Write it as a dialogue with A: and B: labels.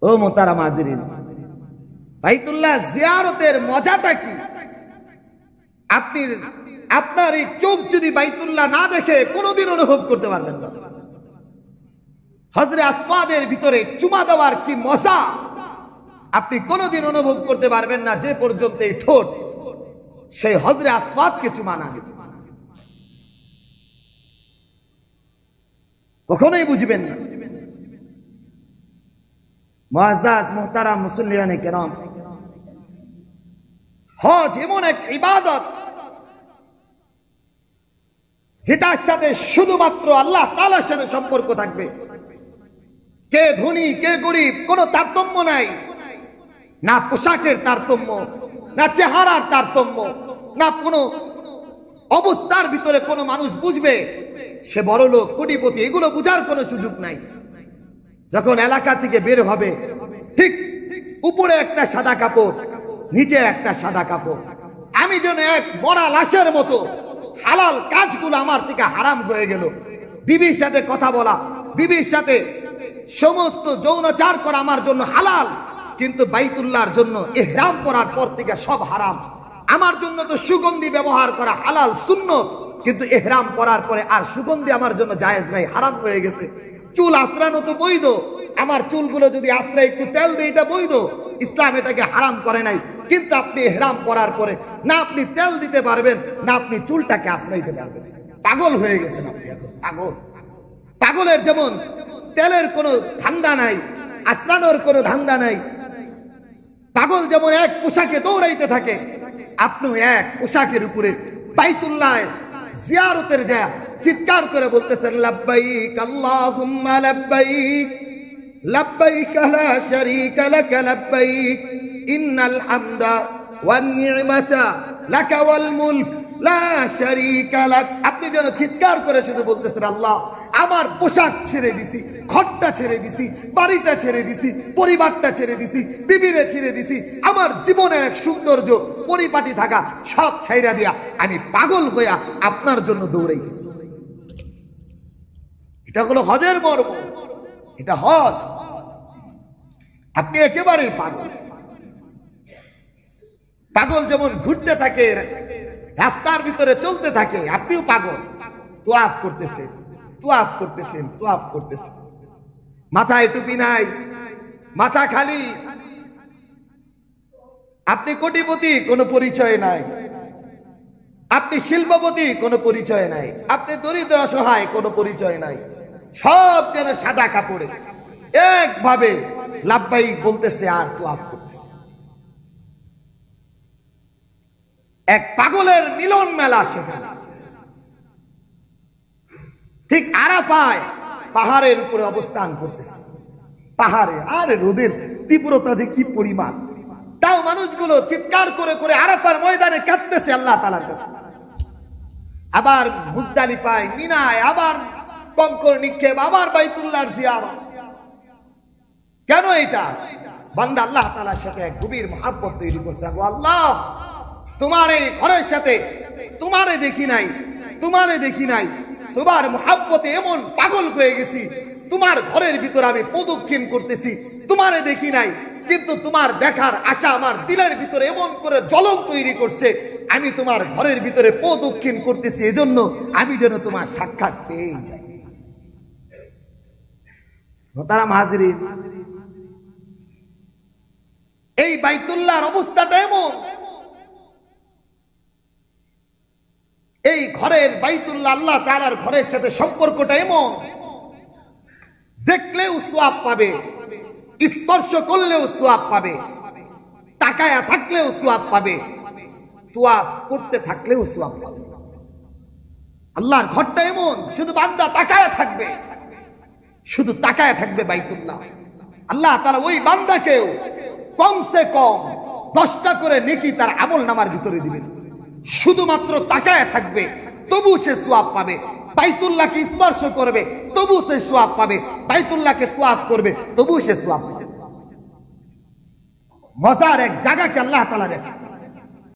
A: ও মোহতারাম হাজিরিন, বাইতুল্লাহ জিয়ারতের মজাটা কি? আপনার এই চোখ যদি বাইতুল্লাহ না দেখে কোনোদিন অনুভব করতে পারবেন না। হজরে আসওয়াদের ভিতরে চুমা দেওয়ার কি মজা আপনি কোনোদিন অনুভব করতে পারবেন না, যে পর্যন্ত এই ঠোঁট সেই হজরে আসওয়াদকে চুমা না দিতে, কখনোই বুঝবেন না। মুআজ্জাজ মুহতারাম মুসল্লিয়ানে কেরাম, হজ এমন এক ইবাদত যেটার সাথে শুধুমাত্র আল্লাহ তাআলার সাথে সম্পর্ক থাকবে। কে ধনী কে গরিব কোনো তারতম্য নাই, না পোশাকের তারতম্য, না চেহারার তারতম্য, না কোনো অবস্থার ভিতরে কোনো মানুষ বুঝবে সে বড় লোক কোটিপতি, এগুলো বুঝার কোনো সুযোগ নাই। যখন এলাকা থেকে বের হবে ঠিক উপরে একটা সাদা কাপড়, নিচে একটা সাদা কাপড়, আমি যেন এক মরা লাশের মতো। হালাল কাজগুলো আমার থেকে হারাম হয়ে গেল। বিবির সাথে কথা বলা, বিবির সাথে সমস্ত যৌনাচার করা আমার জন্য হালাল, কিন্তু বাইতুল্লাহর জন্য ইহরাম পরার পর থেকে সব হারাম। আমার জন্য তো সুগন্ধি ব্যবহার করা হালাল সুন্নত, কিন্তু ইহরাম পরার পরে আর সুগন্ধি আমার জন্য জায়েজ নাই, হারাম হয়ে গেছে। চুল আশ্রানো তো বৈধ, আমার চুলগুলো যদি আশ্রয় একটু তেল দেয় এটা বৈধ, ইসলাম এটাকে হারাম করে নাই। কিন্তু আপনি ইহরাম পরার পরে না আপনি তেল দিতে পারবেন, না আপনি চুলটাকে আশ্রাইতে পারবেন। পাগল হয়ে গেছেন আপনি এখন, পাগল। পাগলের যেমন তেলের কোনো ধান্দা নাই, আশ্রানোর কোনো ধান্দা নাই। পাগল যেমন এক পোশাকে দৌড়াইতে থাকে, আপনি এক পোশাকের উপরে বাইতুল্লাহ জিয়ারতের যা চিৎকার করে বলতেছেন, লাব্বাইক আল্লাহুম্মা লাব্বাইক, লাব্বাইক লা শারীকা লাক লাব্বাইক, ইন্নাল হামদা ওয়ান নি'মাতা লাকা ওয়াল মুলক লা শারীকা লাক। আপনি যেন চিৎকার করে শুধু বলতেছেন, আল্লাহ আমার পোশাক ছেড়ে দিছি, ঘরটা ছেড়ে দিছি, বাড়িটা ছেড়ে দিছি, পরিবারটা ছেড়ে দিছি, বিবিরে ছেড়ে দিছি, আমার জীবনের এক সৌন্দর্য পরিপাটি থাকা সব ছাইরা দিয়া আমি পাগল হইয়া আপনার জন্য দৌড়াই গেছি। এটা হলো হজের মর্ম, এটা হজ। আপনি একেবারে পাগল। পাগল যেমন ঘুরতে থাকে, রাস্তার ভিতরে চলতে থাকে, আপনিও পাগল। তোয়াফ করতেছেন, তোয়াফ করতেছেন, তোয়াফ করতেছেন, মাথায় টুপি নাই, মাথা খালি। আপনি কোটিপতি, কোনো পরিচয় নাই। আপনি শিল্পপতি, কোনো পরিচয় নাই। আপনি দরিদ্র অসহায়, কোনো পরিচয় নাই। সব যেন সাদা কাপড়ে একভাবে লাব্বাইক বলতেছে আর তোয়াফ করতেছে। এক পাগলের মিলন মেলা সেখানে। ঠিক আরাফায় পাহাড়ের উপরে অবস্থান করতেছে। পাহাড়ে আর রোদের তীব্রতা যে কি পরিমাণ, তাও মানুষগুলো চিৎকার করে করে আরাফার ময়দানে কাঁদতেছে আল্লাহ তাআলার কাছে। আবার মুজদালিফায়, মিনায়, আবার কঙ্কর নিক্ষেপ, আবার বাইতুল্লাহর জিয়ারত। কেন এটা? বান্দা আল্লাহ তাআলার সাথে এক গভীর মহব্বত তৈরি করছে। আল্লাহ তোমার এই ঘরের সাথে তোমারে দেখি নাই, তোমারে দেখি নাই, তোমার মহব্বতে এমন পাগল হয়ে গেছি, তোমার ঘরের ভিতরে আমি প্রদক্ষিণ করতেছি, তোমারে দেখি নাই, কিন্তু তোমার দেখার আশা আমার দিলের ভিতরে এমন করে জ্বলন তৈরি করছে, আমি তোমার ঘরের ভিতরে প্রদক্ষিণ করতেছি, এজন্য আমি যেন তোমার সাক্ষাৎ পেয়ে যাই। মোহতারাম হাজিরিন, এই বাইতুল্লাহর অবস্থাটা এমন, এই ঘরের বাইতুল্লাহ আল্লাহ তাআলার ঘরের সাথে সম্পর্কটা এমন, দেখলেও সওয়াব পাবে, স্পর্শ করলেও সওয়াব পাবে, তাকায়া থাকলেও সওয়াব পাবে, তোয়াফ করতে থাকলেও সওয়াব পাবে। আল্লাহর ঘরটা এমন, শুধু বান্দা তাকায়া থাকবে, শুধু তাকায়া থাকবে বাইতুল্লাহ, আল্লাহ তাআলা ওই বান্দাকেও কমসে কম 10টা করে নেকি তার আমল নামার ভিতরে দিবেন। শুধুমাত্র তাকায় থাকবে, তবু সে সওয়াব পাবে। বাইতুল্লাহকে স্পর্শ করবে, তবু সে সওয়াব পাবে। বাইতুল্লাহকে তোয়াফ করবে, তবু সে সওয়াব পাবে। মজার এক জায়গাকে আল্লাহ তাআলা রেখেছে।